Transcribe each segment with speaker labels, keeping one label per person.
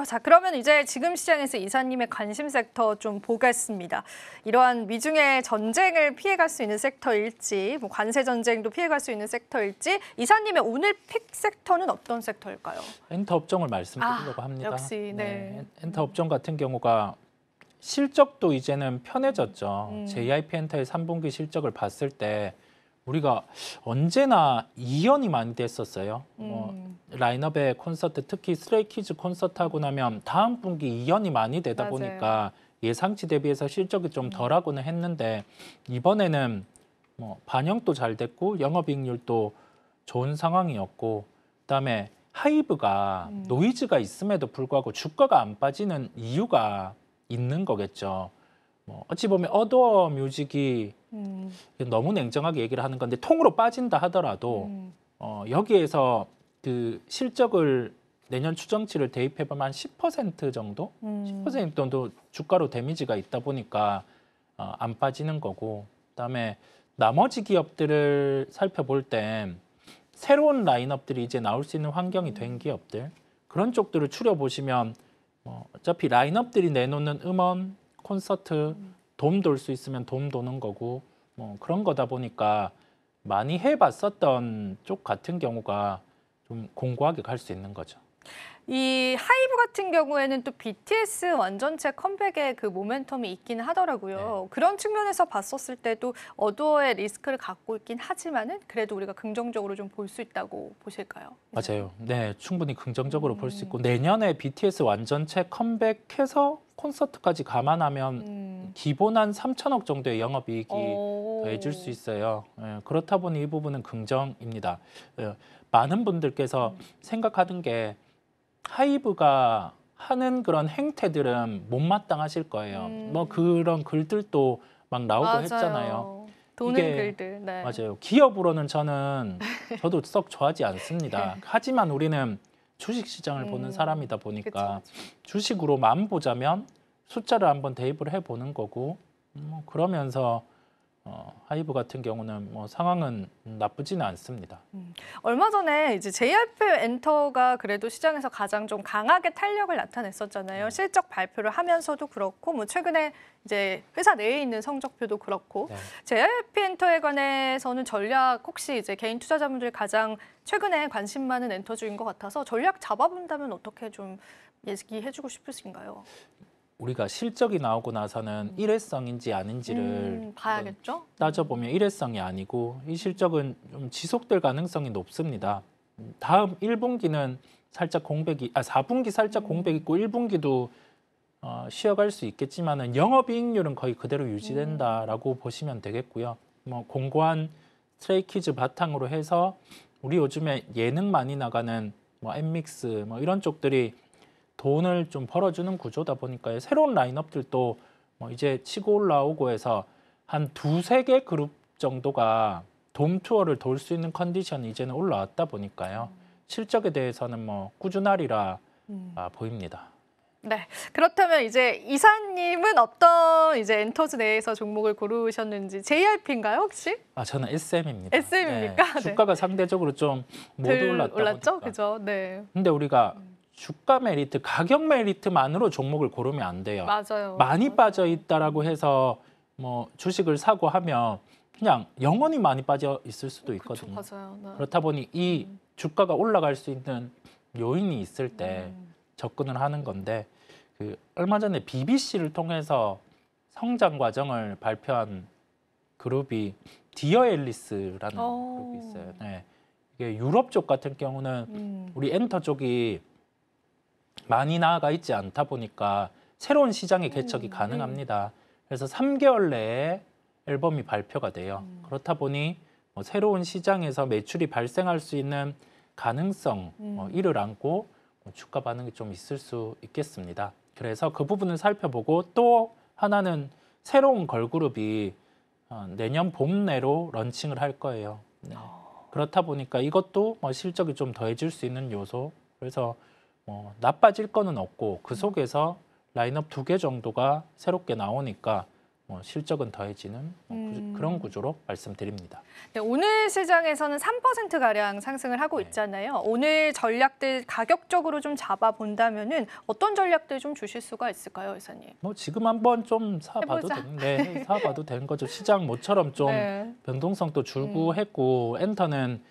Speaker 1: 자, 그러면 이제 지금 시장에서 이사님의 관심 섹터 좀 보겠습니다. 이러한 미중의 전쟁을 피해갈 수 있는 섹터일지, 뭐 관세 전쟁도 피해갈 수 있는 섹터일지, 이사님의 오늘 픽 섹터는 어떤 섹터일까요?
Speaker 2: 엔터 업종을 말씀드리려고 합니다.
Speaker 1: 역시, 네.
Speaker 2: 엔터 업종 같은 경우가 실적도 이제는 편해졌죠. JYP 엔터의 3분기 실적을 봤을 때 우리가 언제나 이연이 많이 됐었어요. 라인업의 콘서트, 특히 스트레이키즈 콘서트 하고 나면 다음 분기 이연이 많이 되다
Speaker 1: 맞아요.
Speaker 2: 보니까 예상치 대비해서 실적이 좀 덜하고는 했는데 이번에는 뭐 반영도 잘 됐고 영업이익률도 좋은 상황이었고 그다음에 하이브가 노이즈가 있음에도 불구하고 주가가 안 빠지는 이유가 있는 거겠죠. 뭐 어찌 보면 어도어 뮤직이 너무 냉정하게 얘기를 하는 건데 통으로 빠진다 하더라도 여기에서 그 실적을 내년 추정치를 대입해보면 한 10% 정도? 10% 정도 주가로 데미지가 있다 보니까 안 빠지는 거고 그다음에 나머지 기업들을 살펴볼 때 새로운 라인업들이 이제 나올 수 있는 환경이 된 기업들 그런 쪽들을 추려보시면 어차피 라인업들이 내놓는 음원, 콘서트 돔 돌 수 있으면 돔 도는 거고 뭐 그런 거다 보니까 많이 해봤었던 쪽 같은 경우가 좀 공고하게 갈 수 있는 거죠.
Speaker 1: 이 하이브 같은 경우에는 또 BTS 완전체 컴백의 그 모멘텀이 있긴 하더라고요.
Speaker 2: 네.
Speaker 1: 그런 측면에서 봤었을 때도 어도어의 리스크를 갖고 있긴 하지만은 그래도 우리가 긍정적으로 좀 볼 수 있다고 보실까요?
Speaker 2: 맞아요. 네, 충분히 긍정적으로 볼 수 있고 내년에 BTS 완전체 컴백해서 콘서트까지 감안하면 기본 한 3천억 정도의 영업이익이 더해질 수 있어요. 그렇다 보니 이 부분은 긍정입니다. 많은 분들께서 생각하는 게 하이브가 하는 그런 행태들은 못마땅하실 거예요. 뭐 그런 글들도 막 나오고
Speaker 1: 맞아요.
Speaker 2: 했잖아요.
Speaker 1: 도는
Speaker 2: 이게
Speaker 1: 글들. 네.
Speaker 2: 맞아요. 기업으로는 저도 썩 좋아하지 않습니다. 하지만 우리는 주식시장을 보는 사람이다 보니까
Speaker 1: 그쵸.
Speaker 2: 주식으로만 보자면 숫자를 한번 대입을 해보는 거고 그러면서 하이브 같은 경우는 뭐 상황은 나쁘지는 않습니다.
Speaker 1: 얼마 전에 이제 JYP 엔터가 그래도 시장에서 가장 좀 강하게 탄력을 나타냈었잖아요. 실적 발표를 하면서도 그렇고, 뭐 최근에 이제 회사 내에 있는 성적표도 그렇고,
Speaker 2: 네.
Speaker 1: JYP 엔터에 관해서는 전략 혹시 이제 개인 투자자분들이 가장 최근에 관심 많은 엔터주인 것 같아서 전략 잡아본다면 어떻게 좀 얘기해주고 싶으신가요?
Speaker 2: 우리가 실적이 나오고 나서는 일회성인지 아닌지를
Speaker 1: 봐야겠죠?
Speaker 2: 따져보면 일회성이 아니고 이 실적은 좀 지속될 가능성이 높습니다. 다음 1분기는 살짝 공백이, 4분기 살짝 공백 있고 1분기도 쉬어갈 수 있겠지만은 영업이익률은 거의 그대로 유지된다라고 보시면 되겠고요. 뭐 공고한 스트레이키즈 바탕으로 해서 우리 요즘에 예능 많이 나가는 뭐 엠믹스 뭐 이런 쪽들이 돈을 좀 벌어주는 구조다 보니까 새로운 라인업들도 뭐 이제 치고 올라오고 해서 한 두세 개 그룹 정도가 돔 투어를 돌 수 있는 컨디션이 이제는 올라왔다 보니까요. 실적에 대해서는 뭐 꾸준하리라 보입니다.
Speaker 1: 네. 그렇다면 이제 이사님은 어떤 이제 엔터즈 내에서 종목을 고르셨는지 JYP인가요, 혹시?
Speaker 2: 저는 SM입니다.
Speaker 1: SM입니까? 네.
Speaker 2: 주가가 상대적으로 좀 못 올랐다
Speaker 1: 올랐죠?
Speaker 2: 보니까.
Speaker 1: 그죠? 네.
Speaker 2: 근데 우리가 주가 메리트, 가격 메리트만으로 종목을 고르면 안 돼요.
Speaker 1: 맞아요.
Speaker 2: 많이 빠져 있다라고 해서 뭐 주식을 사고 하면 그냥 영원히 많이 빠져 있을 수도 있거든요.
Speaker 1: 그쵸, 맞아요. 네.
Speaker 2: 그렇다 보니 이 주가가 올라갈 수 있는 요인이 있을 때 접근을 하는 건데 그 얼마 전에 BBC를 통해서 성장 과정을 발표한 그룹이 디어 앨리스라는 그룹이 있어요. 네. 이게 유럽 쪽 같은 경우는 우리 엔터 쪽이 많이 나아가 있지 않다 보니까 새로운 시장의 개척이 가능합니다. 그래서 3개월 내에 앨범이 발표가 돼요. 그렇다 보니 뭐 새로운 시장에서 매출이 발생할 수 있는 가능성 이를 안고 주가 반응이 좀 있을 수 있겠습니다. 그래서 그 부분을 살펴보고 또 하나는 새로운 걸그룹이 내년 봄 내로 런칭을 할 거예요. 네. 그렇다 보니까 이것도 뭐 실적이 좀 더해질 수 있는 요소. 그래서 나빠질 거는 없고 그 속에서 라인업 2개 정도가 새롭게 나오니까 실적은 더해지는 그런 구조로 말씀드립니다.
Speaker 1: 네, 오늘 시장에서는 3%가량 상승을 하고 있잖아요. 오늘 전략들 가격적으로 좀 잡아본다면은 어떤 전략들 좀 주실 수가 있을까요, 이사님?
Speaker 2: 지금 한번 좀 사봐도
Speaker 1: 해보자.
Speaker 2: 되는데 사봐도 되는 거죠. 시장 모처럼 좀
Speaker 1: 네.
Speaker 2: 변동성도 줄고 했고 엔터는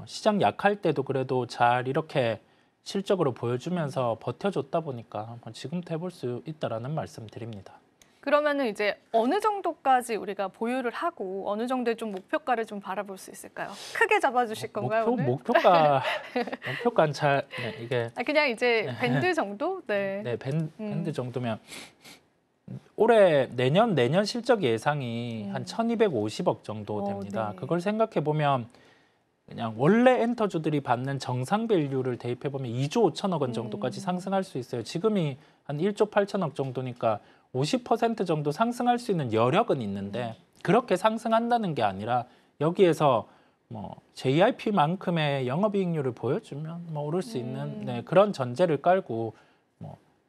Speaker 2: 시장 약할 때도 그래도 잘 이렇게 실적으로 보여주면서 버텨줬다 보니까 지금도 해볼 수 있다라는 말씀드립니다.
Speaker 1: 그러면은 이제 어느 정도까지 우리가 보유를 하고 어느 정도의 좀 목표가를 좀 바라볼 수 있을까요? 크게 잡아주실 건가요, 오늘?
Speaker 2: 목표가는 잘 이게
Speaker 1: 그냥 이제 밴드 정도? 네.
Speaker 2: 밴드 정도면 올해 내년 실적 예상이 한 1,250억 정도 됩니다.
Speaker 1: 네.
Speaker 2: 그걸 생각해 보면 그냥 원래 엔터주들이 받는 정상 밸류를 대입해 보면 2조 5천억 원 정도까지 상승할 수 있어요. 지금이 한 1조 8천억 정도니까 50% 정도 상승할 수 있는 여력은 있는데 그렇게 상승한다는 게 아니라 여기에서 JIP만큼의 영업이익률을 보여주면 오를 수 있는 그런 전제를 깔고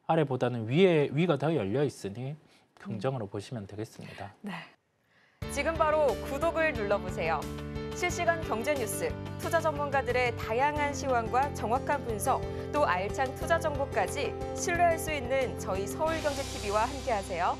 Speaker 2: 아래보다는 위가 더 열려 있으니 긍정으로 보시면 되겠습니다.
Speaker 1: 네.
Speaker 3: 지금 바로 구독을 눌러보세요. 실시간 경제 뉴스, 투자 전문가들의 다양한 시황과 정확한 분석, 또 알찬 투자 정보까지 신뢰할 수 있는 저희 서울경제TV와 함께하세요.